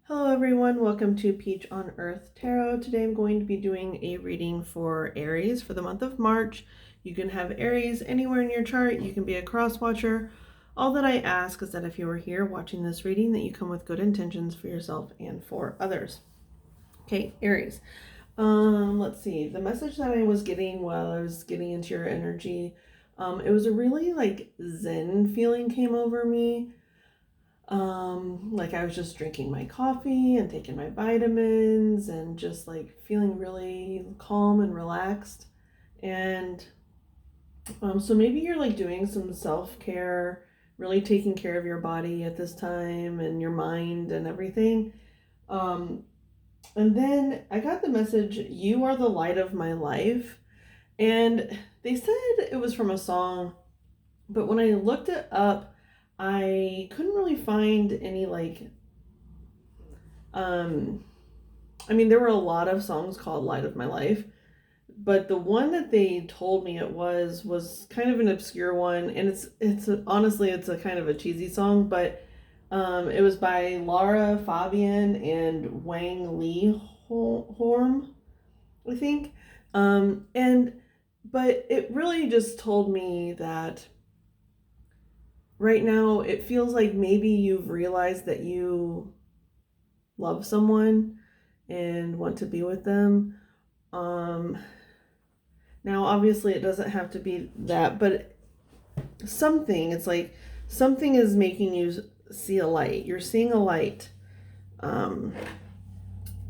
Hello everyone, welcome to Peach on Earth Tarot. Today I'm going to be doing a reading for Aries for the month of March. You can have Aries anywhere in your chart. You can be a cross watcher. All that I ask is that if you are here watching this reading, that you come with good intentions for yourself and for others. Okay, Aries. Let's see. The message that I was getting while I was getting into your energy, it was a really Zen feeling came over me. Like I was just drinking my coffee and taking my vitamins and just feeling really calm and relaxed. And so maybe you're doing some self-care, really taking care of your body at this time and your mind and everything. And then I got the message, "You are the light of my life." And they said it was from a song, but when I looked it up, I couldn't really find any there were a lot of songs called Light of My Life, but the one that they told me it was kind of an obscure one, and honestly it's a kind of a cheesy song, but it was by Lara Fabian and Wang Lee Horm, I think. But it really just told me that right now it feels like maybe you've realized that you love someone and want to be with them. Now obviously it doesn't have to be that, but it's like something is making you see a light. You're seeing a light.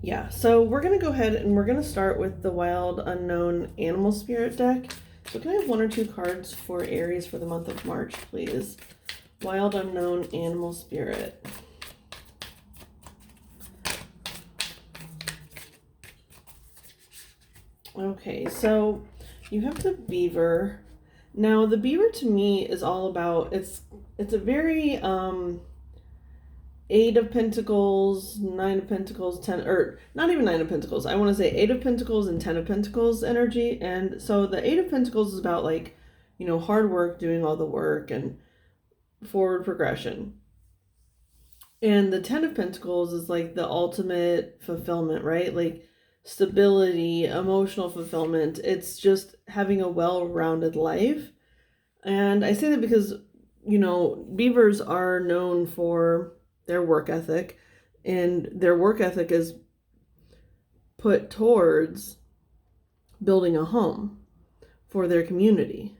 Yeah, so we're going to go ahead and we're going to start with the Wild Unknown Animal Spirit deck. So can I have one or two cards for Aries for the month of March, please? Wild Unknown Animal Spirit. Okay, so you have the Beaver. Now the Beaver to me is all about, it's a very Eight of Pentacles, Nine of Pentacles, not even Nine of Pentacles. I want to say Eight of Pentacles and Ten of Pentacles energy. And so the Eight of Pentacles is about hard work, doing all the work and forward progression. And the Ten of Pentacles is like the ultimate fulfillment, right? Like stability, emotional fulfillment. It's just having a well-rounded life. And I say that because, beavers are known for their work ethic, and their work ethic is put towards building a home for their community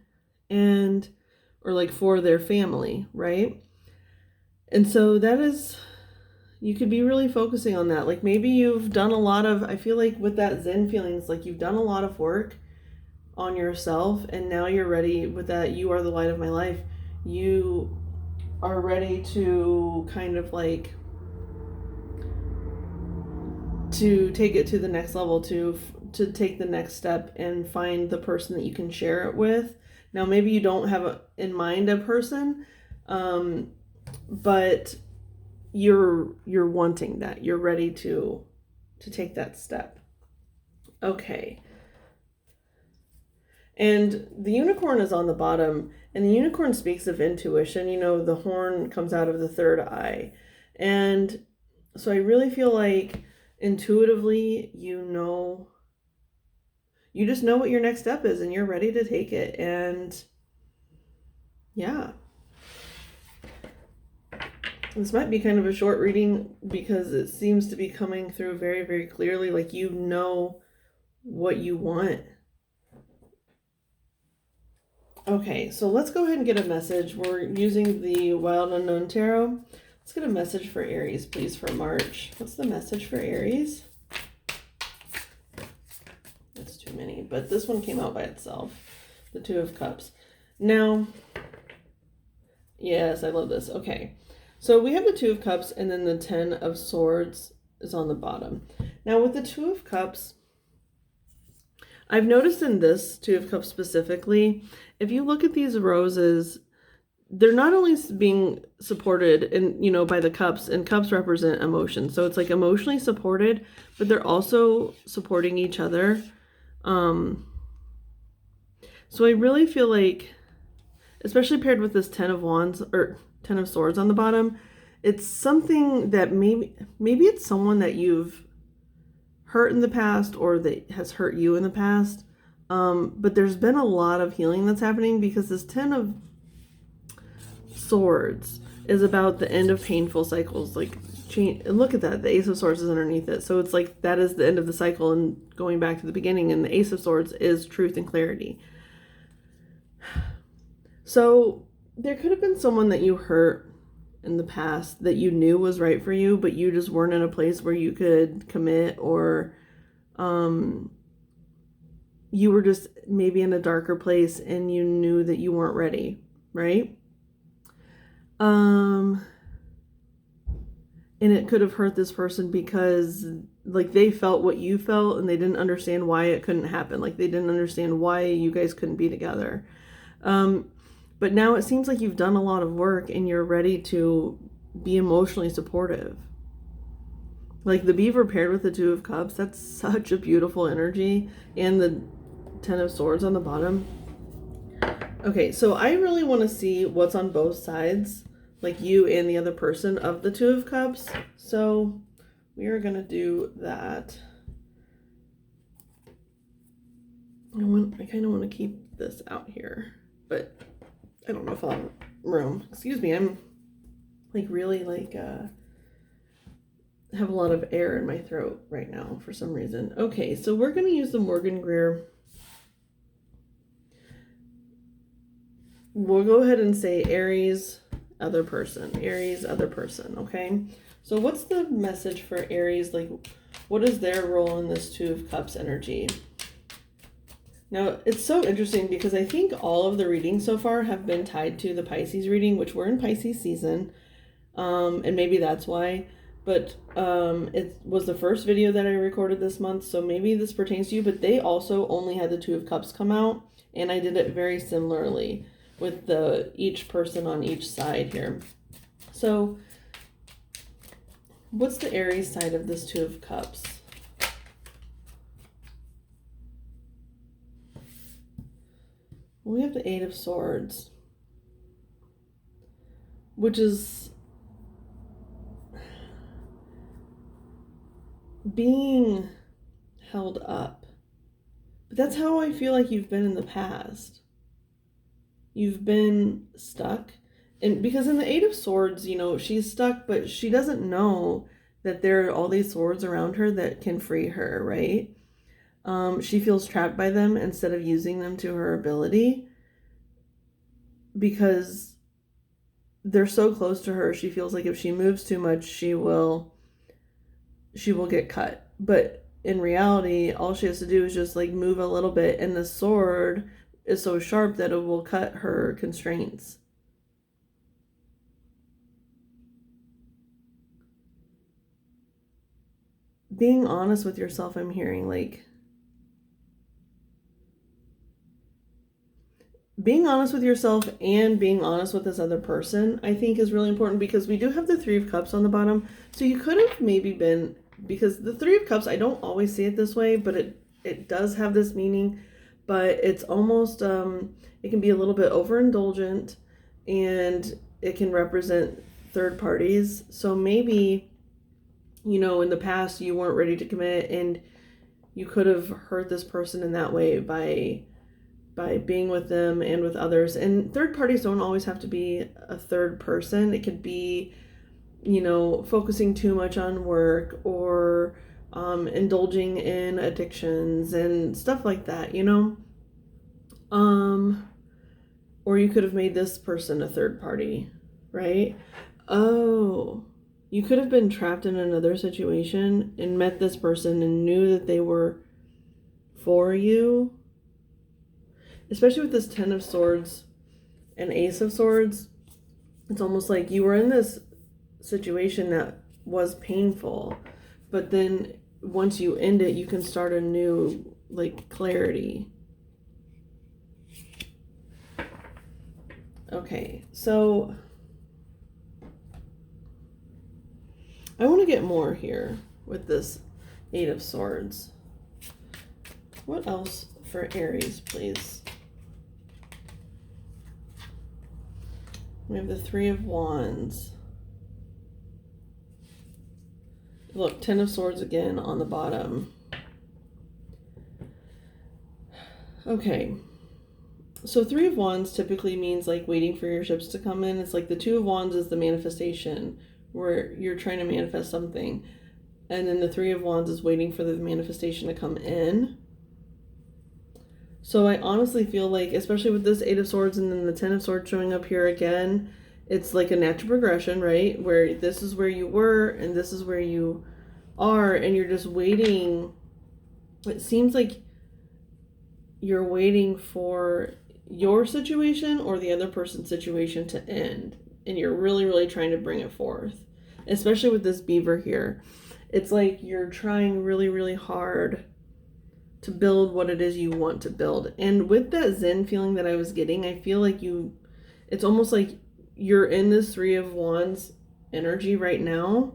or for their family, right? And so that is, you could be really focusing on that. Like maybe you've done a lot of, I feel like with that Zen feelings, like you've done a lot of work on yourself, and now you're ready with that. You are the light of my life. You are ready to kind of to take it to the next level, to take the next step and find the person that you can share it with. Now maybe you don't have in mind a person, but you're wanting that. You're ready to take that step. Okay. And the unicorn is on the bottom, and the unicorn speaks of intuition. The horn comes out of the third eye. And so I really feel like intuitively, you just know what your next step is, and you're ready to take it. And yeah. This might be kind of a short reading because it seems to be coming through very, very clearly, like you know what you want. Okay, so let's go ahead and get a message. We're using the Wild Unknown Tarot. Let's get a message for Aries, please, for March. What's the message for Aries? That's too many, but this one came out by itself. The Two of Cups. Now, yes, I love this. Okay, so we have the Two of Cups, and then the Ten of Swords is on the bottom. Now, with the Two of Cups, I've noticed in this Two of Cups specifically, if you look at these roses, they're not only being supported by the cups, and cups represent emotion. So it's like emotionally supported, but they're also supporting each other. So I really feel like, especially paired with this Ten of Wands or Ten of Swords on the bottom, it's something that maybe it's someone that you've hurt in the past or that has hurt you in the past. But there's been a lot of healing that's happening because this 10 of Swords is about the end of painful cycles. Like, look at that. The Ace of Swords is underneath it. So it's like that is the end of the cycle and going back to the beginning. And the Ace of Swords is truth and clarity. So there could have been someone that you hurt in the past that you knew was right for you, but you just weren't in a place where you could commit, or you were just maybe in a darker place and you knew that you weren't ready, right? And it could have hurt this person because like they felt what you felt and they didn't understand why it couldn't happen. Like they didn't understand why you guys couldn't be together. But now it seems like you've done a lot of work and you're ready to be emotionally supportive. Like the Beaver paired with the Two of Cups, that's such a beautiful energy. And the 10 of Swords on the bottom. Okay, so I really want to see what's on both sides, like you and the other person of the Two of Cups. So we are going to do that. I kind of want to keep this out here, but I don't know if I'll have room. Excuse me, I'm like really like have a lot of air in my throat right now for some reason. Okay, so we're going to use the Morgan Greer. We'll go ahead and say Aries, other person. Aries, other person, okay? So what's the message for Aries? Like, what is their role in this Two of Cups energy? Now, it's so interesting because I think all of the readings so far have been tied to the Pisces reading, which we're in Pisces season. And maybe that's why. But it was the first video that I recorded this month, so maybe this pertains to you. But they also only had the Two of Cups come out, and I did it very similarly with each person on each side here. So what's the Aries side of this Two of Cups? We have the Eight of Swords, which is being held up. But that's how I feel like you've been in the past. You've been stuck. And because in the Eight of Swords, you know, she's stuck, but she doesn't know that there are all these swords around her that can free her, right? She feels trapped by them instead of using them to her ability because they're so close to her. She feels like if she moves too much, she will get cut. But in reality, all she has to do is just like move a little bit, and the sword is so sharp that it will cut her constraints. Being honest with yourself, I'm hearing like being honest with yourself and being honest with this other person, I think is really important because we do have the Three of Cups on the bottom. So you could have maybe been, because the Three of Cups, I don't always see it this way, but it does have this meaning. But it's almost, it can be a little bit overindulgent, and it can represent third parties. So maybe, you know, in the past you weren't ready to commit, and you could have hurt this person in that way by being with them and with others. And third parties don't always have to be a third person. It could be, you know, focusing too much on work, or indulging in addictions and stuff like that, you know? Or you could have made this person a third party, right? Oh, you could have been trapped in another situation and met this person and knew that they were for you. Especially with this 10 of Swords and Ace of Swords, it's almost like you were in this situation that was painful, but then once you end it, you can start a new, like, clarity. Okay, so I want to get more here with this Eight of Swords. What else for Aries, please? We have the Three of Wands. Look, Ten of Swords again on the bottom. Okay. So Three of Wands typically means like waiting for your ships to come in. It's like the Two of Wands is the manifestation where you're trying to manifest something. And then the Three of Wands is waiting for the manifestation to come in. So I honestly feel like, especially with this Eight of Swords and then the Ten of Swords showing up here again, it's like a natural progression, right? Where this is where you were and this is where you are, and you're just waiting. It seems like you're waiting for your situation or the other person's situation to end, and you're really, really trying to bring it forth. Especially with this Beaver here. It's like you're trying really, really hard to build what it is you want to build. And with that Zen feeling that I was getting, I feel like it's almost like you're in this Three of Wands energy right now,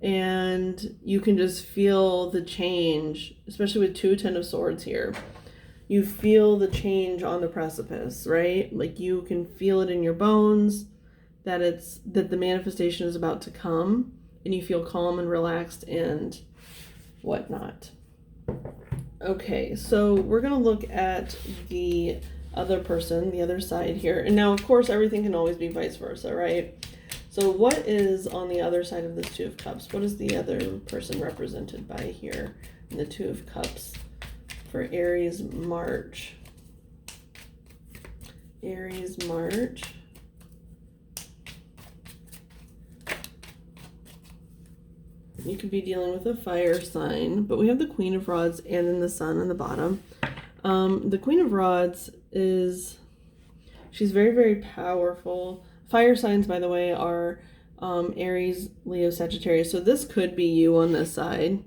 and you can just feel the change, especially with two Ten of Swords here. You feel the change on the precipice, right? Like you can feel it in your bones that the manifestation is about to come, and you feel calm and relaxed and whatnot. Okay, so we're going to look at the other person, the other side here. And now, of course, everything can always be vice versa, right? So what is on the other side of this Two of Cups? What is the other person represented by here in the Two of Cups for Aries, March? Aries, March. You could be dealing with a fire sign, but we have the Queen of Rods and then the Sun on the bottom. The Queen of Rods she's very, very powerful. Fire signs, by the way, are Aries, Leo, Sagittarius. So this could be you on this side.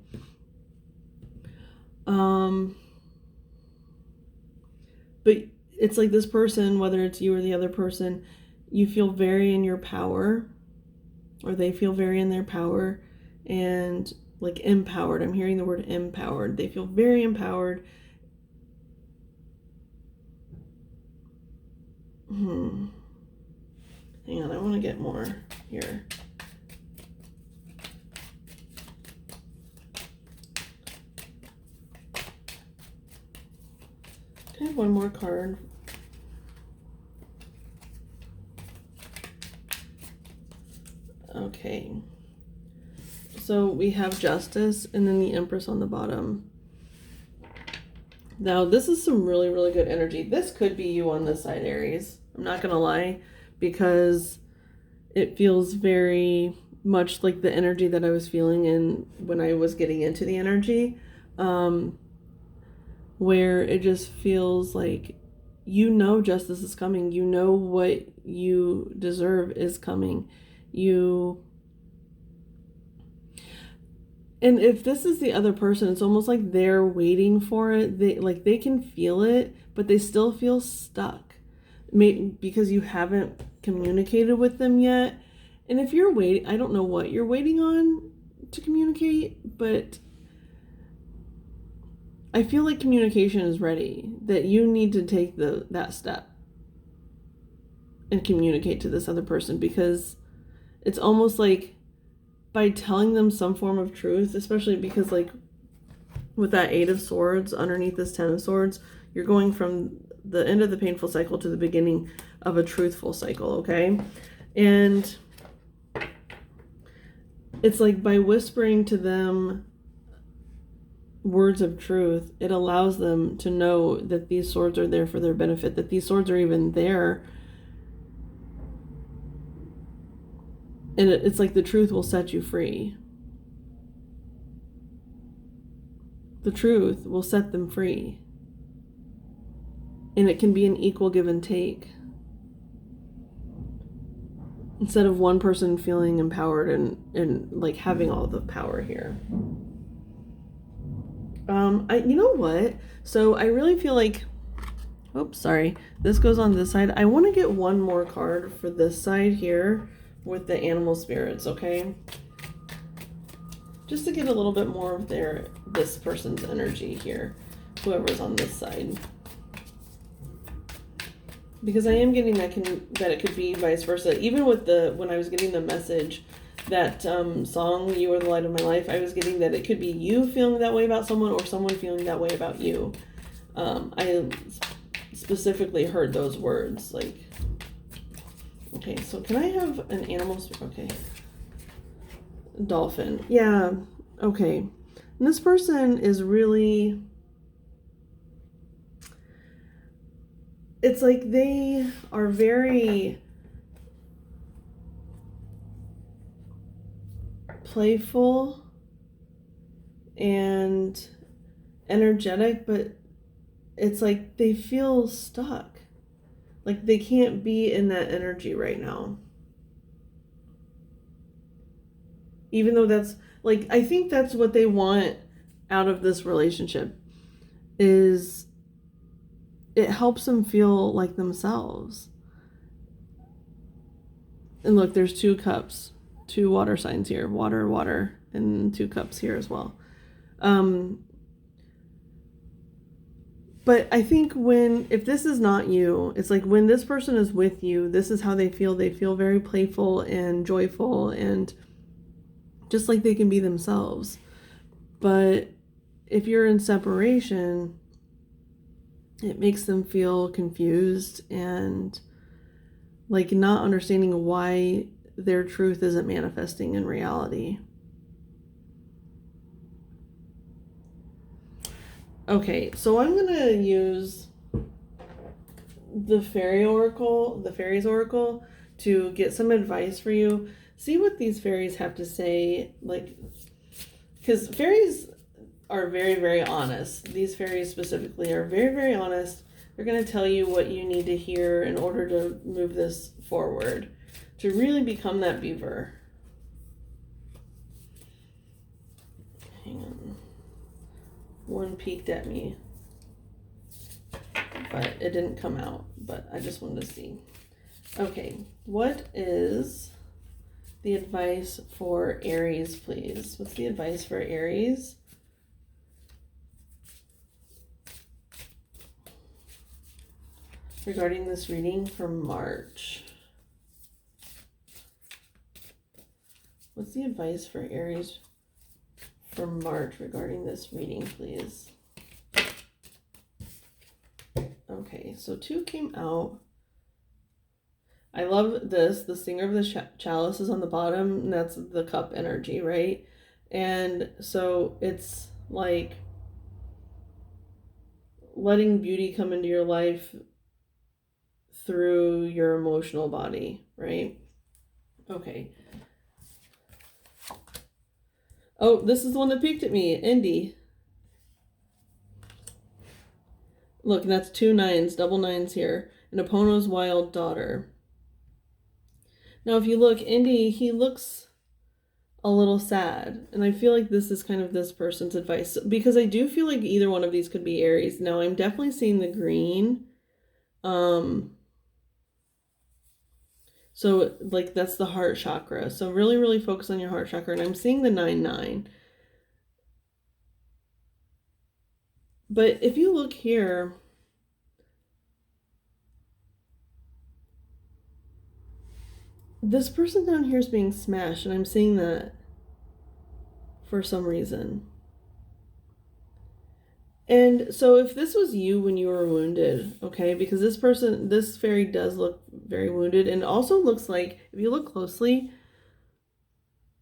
But it's like this person, whether it's you or the other person, you feel very in your power, or they feel very in their power. And like empowered. I'm hearing the word empowered. They feel very empowered. Hang on, I want to get more here. Can I have one more card? Okay. So we have Justice and then the Empress on the bottom. Now this is some really, really good energy. This could be you on this side, Aries. I'm not going to lie, because it feels very much like the energy that I was feeling in when I was getting into the energy, where it just feels like justice is coming. You know what you deserve is coming. And if this is the other person, it's almost like they're waiting for it. They can feel it, but they still feel stuck. Maybe because you haven't communicated with them yet. And if you're waiting, I don't know what you're waiting on to communicate, but I feel like communication is ready. That you need to take that step and communicate to this other person, because it's almost like by telling them some form of truth, especially because like with that Eight of Swords underneath this Ten of Swords, you're going from the end of the painful cycle to the beginning of a truthful cycle, okay? And it's like by whispering to them words of truth, it allows them to know that these swords are there for their benefit, that these swords are even there. And it's like the truth will set you free. The truth will set them free. And it can be an equal give and take. Instead of one person feeling empowered and like having all the power here. You know what? So I really feel like, oops, sorry. This goes on this side. I want to get one more card for this side here with the animal spirits, okay? Just to get a little bit more of this person's energy here, whoever's on this side. Because I am getting that it could be vice versa. Even with when I was getting the message that song, You Are the Light of My Life, I was getting that it could be you feeling that way about someone or someone feeling that way about you. I specifically heard those words. Like, okay, so can I have an animal? Okay. Dolphin. Yeah, okay. And this person is really... It's like they are very playful and energetic, but it's like they feel stuck. Like they can't be in that energy right now. Even though that's like, I think that's what they want out of this relationship, is it helps them feel like themselves. And look, there's 2 cups, 2 water signs here, water, water, and 2 cups here as well. But I think if this is not you, it's like when this person is with you, this is how they feel. They feel very playful and joyful and just like they can be themselves. But if you're in separation, it makes them feel confused and like not understanding why their truth isn't manifesting in reality. Okay, so I'm gonna use the fairies oracle, to get some advice for you. See what these fairies have to say, like, because fairies are very, very honest. These fairies specifically are very, very honest. They're going to tell you what you need to hear in order to move this forward, to really become that beaver. Hang on. One peeked at me, but it didn't come out, but I just wanted to see. Okay, what is the advice for Aries, please? What's the advice for Aries? Regarding this reading for March. What's the advice for Aries for March regarding this reading, please? Okay, so 2 came out. I love this. The Singer of the Chalice is on the bottom, and that's the cup energy, right? And so it's like letting beauty come into your life through your emotional body, right? Okay. Oh, this is the one that peeked at me, Indy. Look, that's 2 9s, double 9s here. And Apono's wild daughter. Now, if you look, Indy, he looks a little sad. And I feel like this is kind of this person's advice. Because I do feel like either one of these could be Aries. Now, I'm definitely seeing the green. So, like, that's the heart chakra. So, really, really focus on your heart chakra. And I'm seeing the 9-9. But if you look here, this person down here is being smashed, and I'm seeing that for some reason. And so if this was you when you were wounded, okay, because this fairy does look very wounded, and also looks like, if you look closely,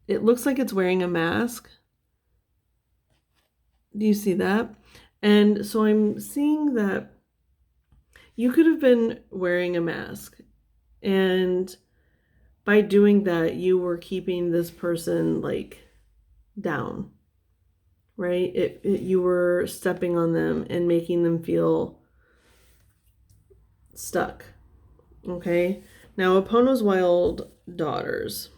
it looks like it's wearing a mask. Do you see that? And so I'm seeing that you could have been wearing a mask, and by doing that, you were keeping this person like down, right? You were stepping on them and making them feel stuck. Okay. Now, Apono's wild daughters.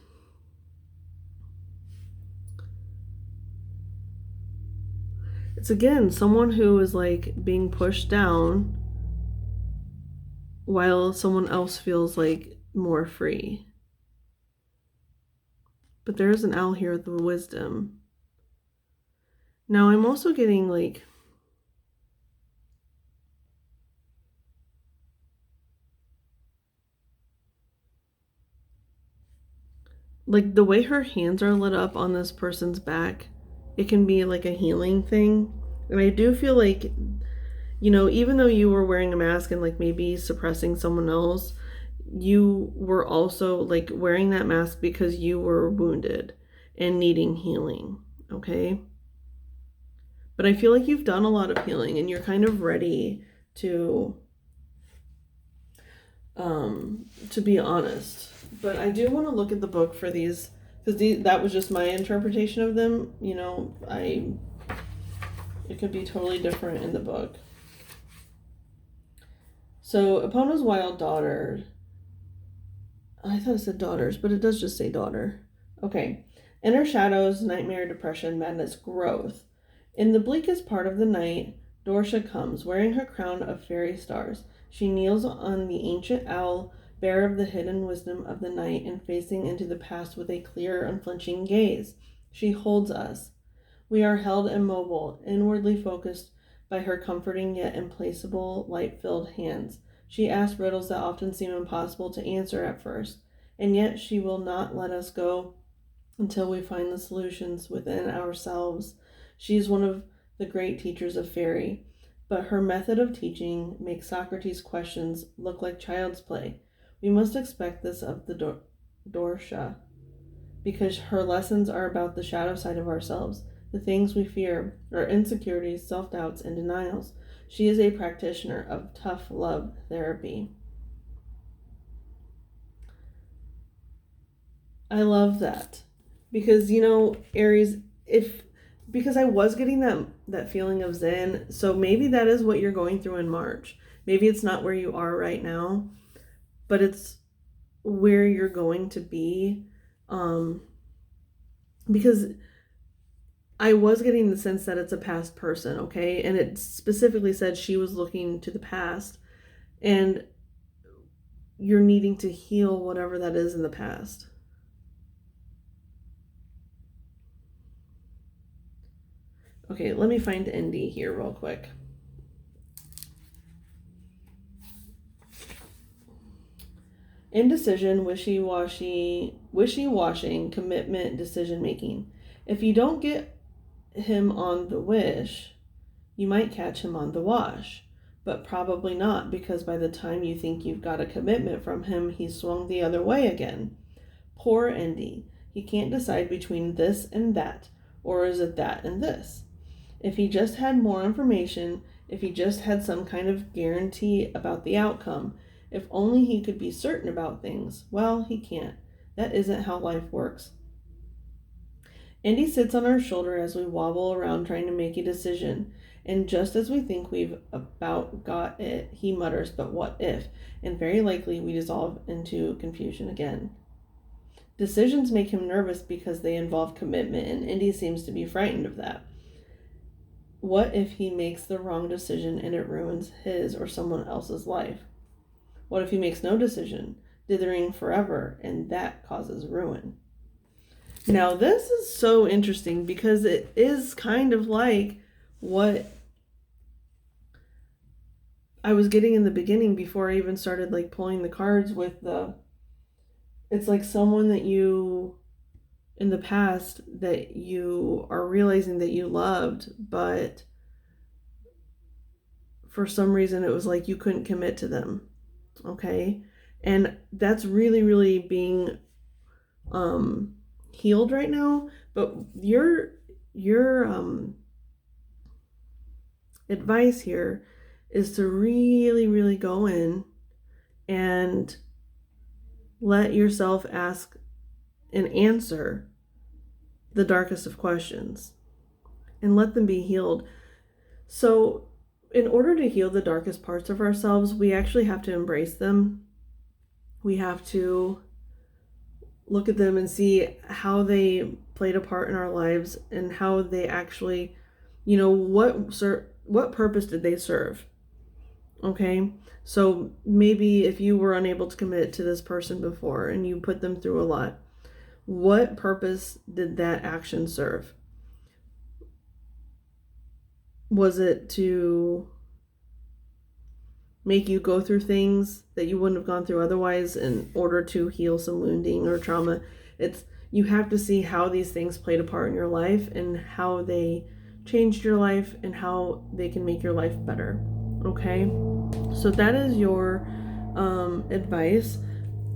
It's again someone who is like being pushed down while someone else feels like more free. But there is an owl here with the wisdom. Now, I'm also getting like like the way her hands are lit up on this person's back, it can be like a healing thing. And I do feel like, even though you were wearing a mask and like maybe suppressing someone else, you were also like wearing that mask because you were wounded and needing healing. Okay. But I feel like you've done a lot of healing and you're kind of ready to be honest. But I do want to look at the book for these, because that was just my interpretation of them. It could be totally different in the book. So Epona's wild daughter, I thought it said daughters, but it does just say daughter. Okay. Inner shadows, nightmare, depression, madness, growth. In the bleakest part of the night, Dorsha comes, wearing her crown of fairy stars. She kneels on the ancient owl, bearer of the hidden wisdom of the night, and facing into the past with a clear, unflinching gaze. She holds us. We are held immobile, inwardly focused by her comforting yet implacable, light-filled hands. She asks riddles that often seem impossible to answer at first, and yet she will not let us go until we find the solutions within ourselves. She is one of the great teachers of fairy, but her method of teaching makes Socrates' questions look like child's play. We must expect this of the Dorsha, because her lessons are about the shadow side of ourselves, the things we fear, our insecurities, self-doubts, and denials. She is a practitioner of tough love therapy. I love that. Because, Aries, because I was getting that feeling of Zen, so maybe that is what you're going through in March. Maybe it's not where you are right now, but it's where you're going to be. Because I was getting the sense that it's a past person, okay? And it specifically said she was looking to the past, and you're needing to heal whatever that is in the past. Okay, let me find Indy here real quick. Indecision, wishy-washing, commitment, decision-making. If you don't get him on the wish, you might catch him on the wash. But probably not, because by the time you think you've got a commitment from him, he's swung the other way again. Poor Indy. He can't decide between this and that, or is it that and this? If he just had more information, if he just had some kind of guarantee about the outcome, if only he could be certain about things. Well, he can't. That isn't how life works. Indy sits on our shoulder as we wobble around trying to make a decision. And just as we think we've about got it, he mutters, "But what if?" And very likely we dissolve into confusion again. Decisions make him nervous because they involve commitment, and Indy seems to be frightened of that. What if he makes the wrong decision and it ruins his or someone else's life? What if he makes no decision, dithering forever, and that causes ruin? Now, this is so interesting because it is kind of like what I was getting in the beginning before I even started like pulling the cards with it's like someone that you in the past that you are realizing that you loved, but for some reason it was like you couldn't commit to them. Okay? And that's really, really being healed right now. But your advice here is to really, really go in and let yourself ask and answer the darkest of questions and let them be healed. So in order to heal the darkest parts of ourselves, we actually have to embrace them. We have to look at them and see how they played a part in our lives and how they actually, what purpose did they serve? Okay, so maybe if you were unable to commit to this person before and you put them through a lot, what purpose did that action serve? Was it to make you go through things that you wouldn't have gone through otherwise in order to heal some wounding or trauma? It's, you have to see how these things played a part in your life and how they changed your life and how they can make your life better. Okay? So that is your advice.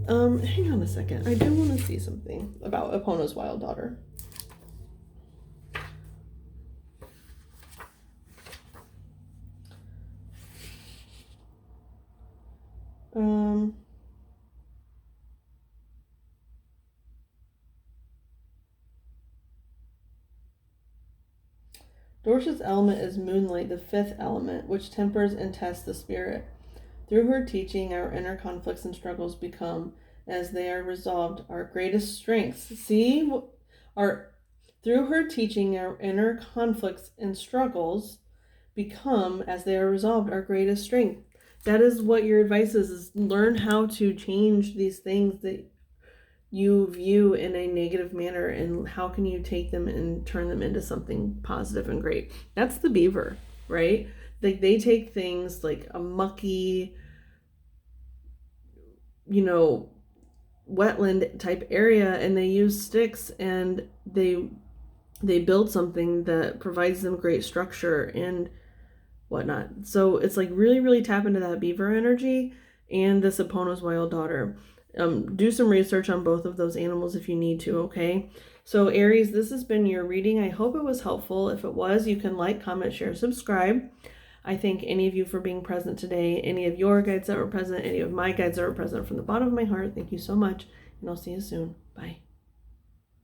Hang on a second. I do want to see something about Epona's wild daughter. Dorsa's element is moonlight, the fifth element, which tempers and tests the spirit. Through her teaching, our inner conflicts and struggles become, as they are resolved, our greatest strengths. See, through her teaching, our inner conflicts and struggles become, as they are resolved, our greatest strength. That is what your advice is learn how to change these things that you view in a negative manner, and how can you take them and turn them into something positive and great. That's the Beaver, right? Like, they take things like a mucky, wetland type area, and they use sticks, and they build something that provides them great structure and whatnot. So it's like really, really tap into that Beaver energy and this Epona's wild daughter. Do some research on both of those animals if you need to, okay? So Aries, this has been your reading. I hope it was helpful. If it was, you can like, comment, share, subscribe. I thank any of you for being present today. Any of your guides that were present, any of my guides that were present, from the bottom of my heart, thank you so much. And I'll see you soon. Bye.